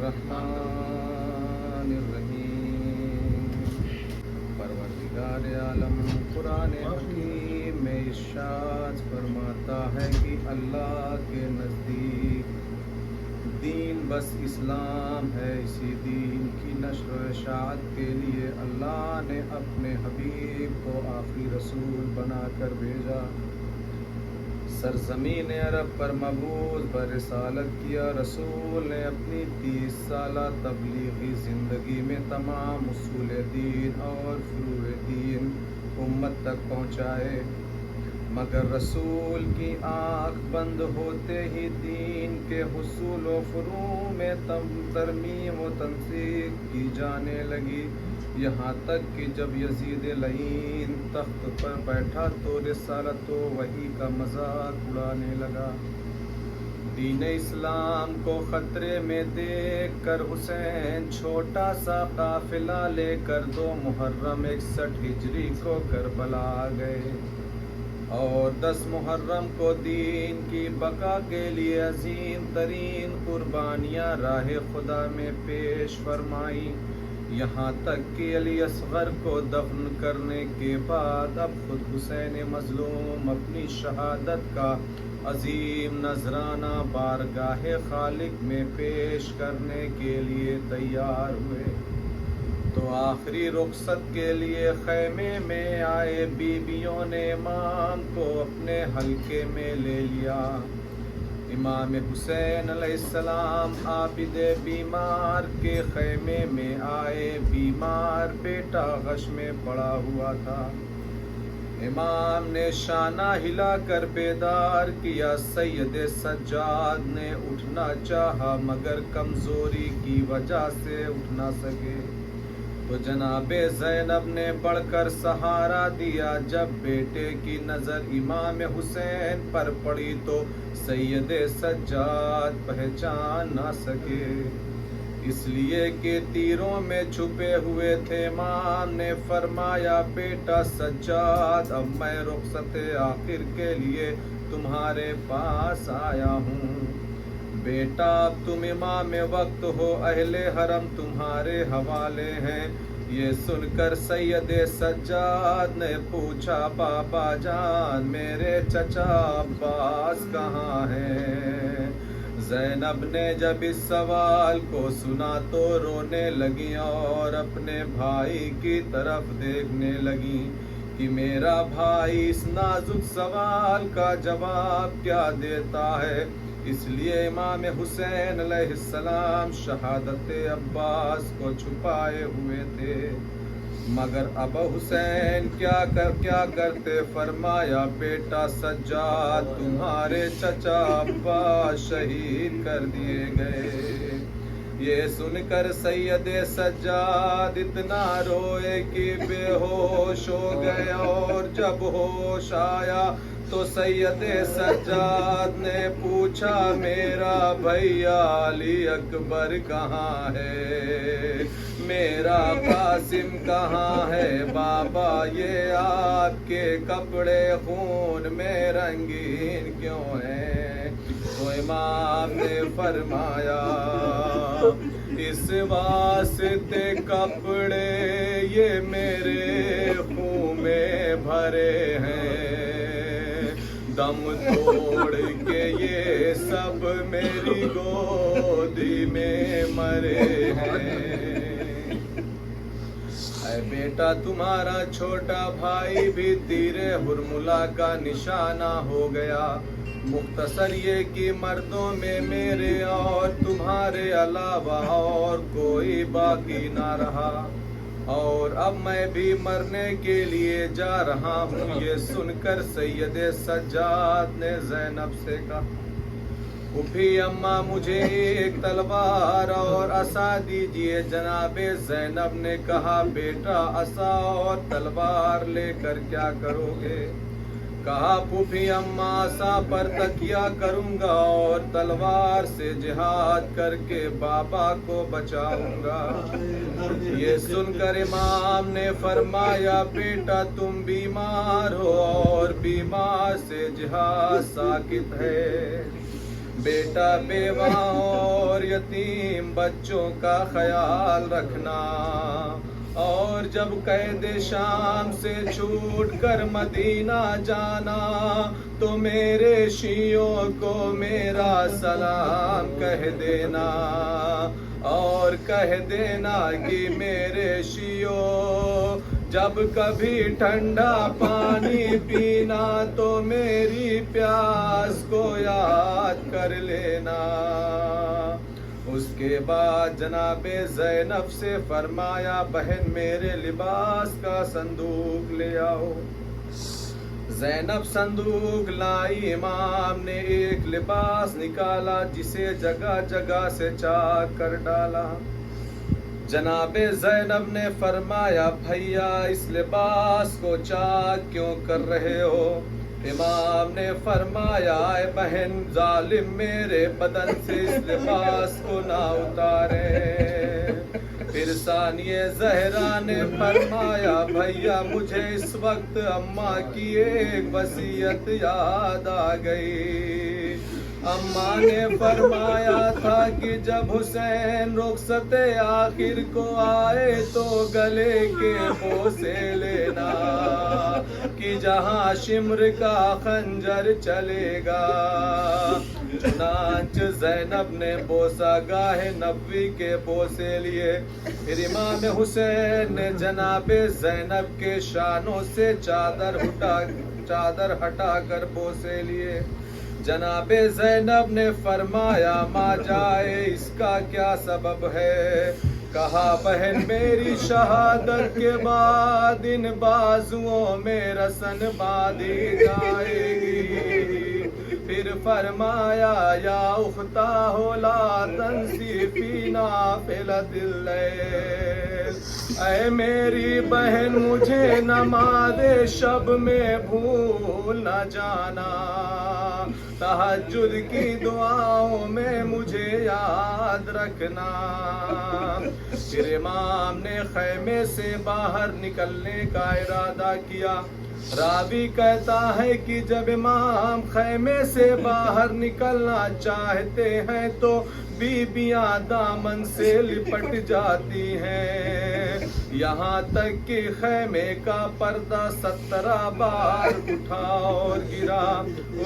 الرحمن الرحیم۔ پروردگار عالم قرآن حکیم میں ارشاد فرماتا ہے کہ اللہ کے نزدیک دین بس اسلام ہے۔ اسی دین کی نشر و اشاعت کے لیے اللہ نے اپنے حبیب کو آخری رسول بنا کر بھیجا۔ سرزمین عرب پر مبعوث برسالت کیا رسول نے اپنی 30 سالہ تبلیغی زندگی میں تمام اصول دین اور فروع دین امت تک پہنچائے، مگر رسول کی آنکھ بند ہوتے ہی دین کے حصول و فروع میں ترمیم و تنسیق کی جانے لگی، یہاں تک کہ جب یزید لعین تخت پر بیٹھا تو رسالت و وحی کا مذاق اڑانے لگا۔ دین اسلام کو خطرے میں دیکھ کر حسین چھوٹا سا قافلہ لے کر 2 محرم 61 ہجری کو کربلا گئے اور 10 محرم کو دین کی بقا کے لیے عظیم ترین قربانیاں راہ خدا میں پیش فرمائیں، یہاں تک کہ علی اصغر کو دفن کرنے کے بعد اب خود حسین مظلوم اپنی شہادت کا عظیم نذرانہ بارگاہ خالق میں پیش کرنے کے لیے تیار ہوئے تو آخری رخصت کے لیے خیمے میں آئے بیویوں نے امام کو اپنے حلقے میں لے لیا۔ امام حسین علیہ السلام عابد بیمار کے خیمے میں آئے، بیمار بیٹا غش میں پڑا ہوا تھا۔ امام نے شانہ ہلا کر بیدار کیا، سید سجاد نے اٹھنا چاہا مگر کمزوری کی وجہ سے اٹھ نہ سکے، تو جناب زینب نے بڑھ کر سہارا دیا۔ جب بیٹے کی نظر امام حسین پر پڑی تو سید سجاد پہچان نہ سکے، اس لیے کہ تیروں میں چھپے ہوئے تھے۔ امام نے فرمایا بیٹا سجاد، اب میں رخصت آخر کے لیے تمہارے پاس آیا ہوں۔ بیٹا اب تم امام وقت ہو، اہل حرم تمہارے حوالے ہیں۔ یہ سن کر سید سجاد نے پوچھا بابا جان میرے چچا عباس کہاں ہیں؟ زینب نے جب اس سوال کو سنا تو رونے لگی اور اپنے بھائی کی طرف دیکھنے لگی کہ میرا بھائی اس نازک سوال کا جواب کیا دیتا ہے۔ اس لیے امام حسین علیہ السلام شہادت عباس کو چھپائے ہوئے تھے، مگر ابا حسین کیا کرتے؟ فرمایا بیٹا سجاد تمہارے چچا عباس شہید کر دیے گئے۔ یہ سن کر سید سجاد اتنا روئے کہ بے ہوش ہو گئے، اور جب ہوش آیا تو سید سجاد نے پوچھا میرا بھیا علی اکبر کہاں ہے؟ میرا قاسم کہاں ہے؟ بابا یہ آپ کے کپڑے خون میں رنگین کیوں ہیں؟ تو امام نے فرمایا اس واسطے کپڑے یہ میرے خون میں بھرے ہیں، دم توڑ کے یہ سب میری گودی میں مرے ہیں۔ اے بیٹا تمہارا چھوٹا بھائی بھی تیر حرملہ کا نشانہ ہو گیا، مختصر یہ کہ مردوں میں میرے اور تمہارے علاوہ اور کوئی باقی نہ رہا، اور اب میں بھی مرنے کے لیے جا رہا ہوں۔ یہ سن کر سید سجاد نے زینب سے کہا پھوپھی اماں مجھے ایک تلوار اور عصا دیجیے۔ جناب زینب نے کہا بیٹا عصا اور تلوار لے کر کیا کرو گے؟ کہا پھوپھی اماں عصا پر تکیہ کروں گا اور تلوار سے جہاد کر کے بابا کو بچاؤں گا۔ یہ سن کر امام نے فرمایا بیٹا تم بیمار ہو اور بیمار سے جہاد ساکت ہے، بیٹا بیوہ اور یتیم بچوں کا خیال رکھنا، اور جب قید شام سے چھوٹ کر مدینہ جانا تو میرے شیعوں کو میرا سلام کہہ دینا، اور کہہ دینا کہ میرے شیعوں جب کبھی ٹھنڈا پانی پینا تو میری پیاس کو یاد کر لینا۔ اس کے بعد جناب زینب سے فرمایا بہن میرے لباس کا صندوق لے آؤ۔ زینب صندوق لائی، امام نے ایک لباس نکالا جسے جگہ جگہ سے چاک کر ڈالا۔ جناب زینب نے فرمایا بھیا اس لباس کو چاک کیوں کر رہے ہو؟ امام نے فرمایا اے بہن ظالم میرے بدن سے اس لباس کو نہ اتارے۔ پھر ثانیہ زہرا نے فرمایا بھیا مجھے اس وقت اماں کی ایک وصیت یاد آ گئی۔ اماں نے فرمایا تھا کہ جب حسین رخصت آخر کو آئے تو گلے کے بوسے لینا کہ جہاں شمر کا خنجر چلے گا۔ چنانچہ زینب نے بوسہ گاہ نبوی کے بوسے لیے۔ پھر امام حسین نے جناب زینب کے شانوں سے چادر ہٹا کر بوسے لیے۔ جناب زینب نے فرمایا ماں جائے اس کا کیا سبب ہے؟ کہا بہن میری شہادت کے بعد ان بازوؤں میں رسن باندھی جائے گی۔ پھر فرمایا یا اختاہ لا تنسی فی نافلۃ اللیل، اے میری بہن مجھے نماز شب میں بھول نہ جانا، تہجد کی دعاؤں میں مجھے یاد رکھنا۔ پھر امام نے خیمے سے باہر نکلنے کا ارادہ کیا۔ راوی کہتا ہے کہ جب امام خیمے سے باہر نکلنا چاہتے ہیں تو بیویاں دامن سے لپٹ جاتی ہیں، یہاں تک کہ خیمے کا پردہ 17 بار اٹھا اور گرا۔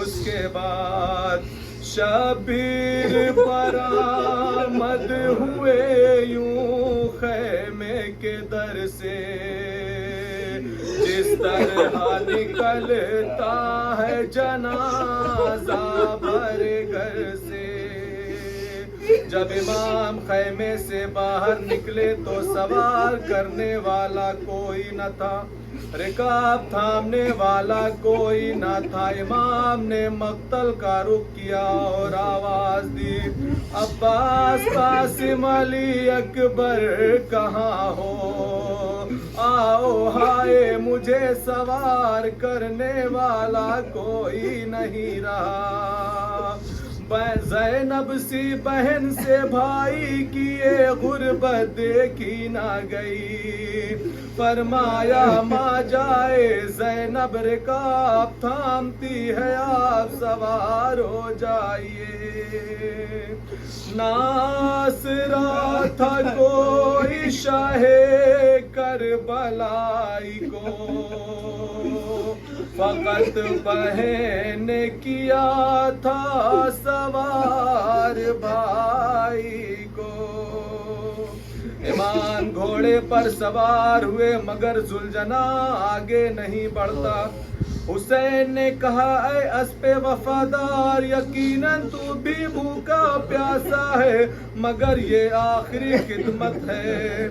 اس کے بعد شبیر برآمد ہوئے یوں خیمے کے در سے، جس طرح نکلتا ہے جنازہ بھرے گھر سے۔ جب امام خیمے سے باہر نکلے تو سوار کرنے والا کوئی نہ تھا، رکاب تھامنے والا کوئی نہ تھا۔ امام نے مقتل کا رخ کیا اور آواز دی عباس قاسم علی اکبر کہاں ہو؟ آؤ ہائے مجھے سوار کرنے والا کوئی نہیں رہا۔ زینب سی بہن سے بھائی کی یہ غربت دیکھی نہ گئی۔ فرمایا ماں جائے زینب رکاب تھامتی ہے آپ سوار ہو جائیے۔ ناصرہ تھا کوئی شاہ کربلائی کو، فقط بہن نے کیا تھا سوار بھائی کو۔ امام گھوڑے پر سوار ہوئے مگر ذوالجناح آگے نہیں بڑھتا۔ حسین نے کہا اے اسپ وفادار یقیناً تو بھی بھوکا پیاسا ہے مگر یہ آخری خدمت ہے۔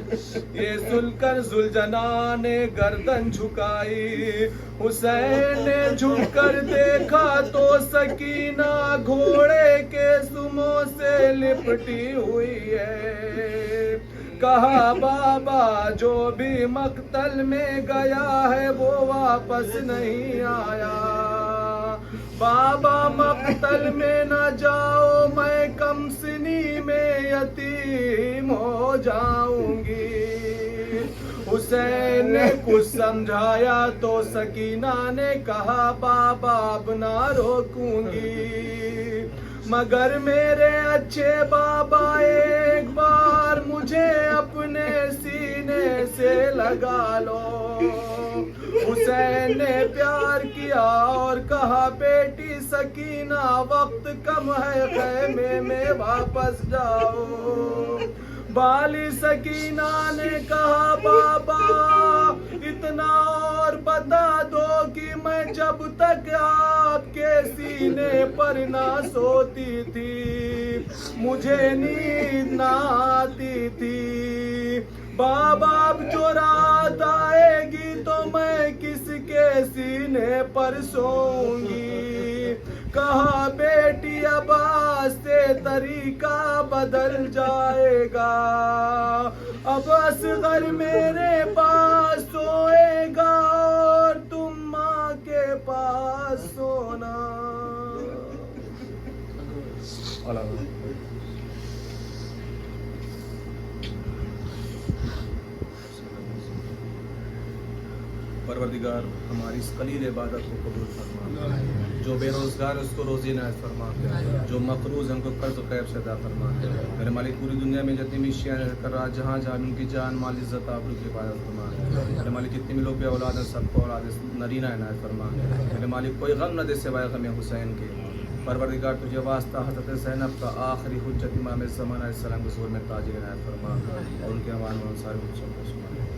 یہ سن کر ذوالجناح نے گردن جھکائی۔ حسین نے جھک کر دیکھا تو سکینہ گھوڑے کے سموں سے لپٹی ہوئی ہے۔ کہا بابا جو بھی مقتل میں گیا ہے وہ واپس نہیں آیا۔ بابا مقتل میں نہ جاؤ میں کم سنی میں یتیم ہو جاؤں گی۔ حسین نے کچھ سمجھایا تو سکینہ نے کہا بابا اب نہ روکوں گی۔ مگر میرے اچھے بابا ایک بار مجھے اپنے سینے سے لگا لو. حسین نے پیار کیا اور کہا بیٹی سکینہ وقت کم ہے خیمے میں واپس جاؤ. بالی سکینہ نے کہا بابا اتنا اور بتا دو کہ میں جب تک آپ کے سینے پر نہ سوتی تھی مجھے نیند نہ آتی تھی. بابا اب جو رات آئے گی تو میں کس کے سینے پر سوؤں گی. کہا بیٹی اب آج سے طریقہ بدل جائے گا. اب اصغر میرے پاس سوئے گا اور تم ماں کے پاس سونا. پروردگار ہماری اس قلیل عبادت کو قبول فرما. جو بے روزگار ہے اس کو روزی عنایت فرما. جو مقروض ہیں ان کو قرض و قیب سے عطا فرما. میرے مالک پوری دنیا میں جتنی بھی شیعہ کر رہا جہاں جہاں ان کی جان مال عزت آبرو کی حفاظت فرما. میرے مالک جتنے بھی لوگ بے اولاد ہیں سب کو اولاد نرینہ عنایت فرما. میرے مالک کوئی غم نہ دے سوائے غم حسین کے. پروردگار تجھے واسطہ حضرت زینب کا آخری حجت امام زمانہ علیہ السلام کے ظہور میں تاج عنایت فرما اور ان کے امان و انصار کو سب کو سنا.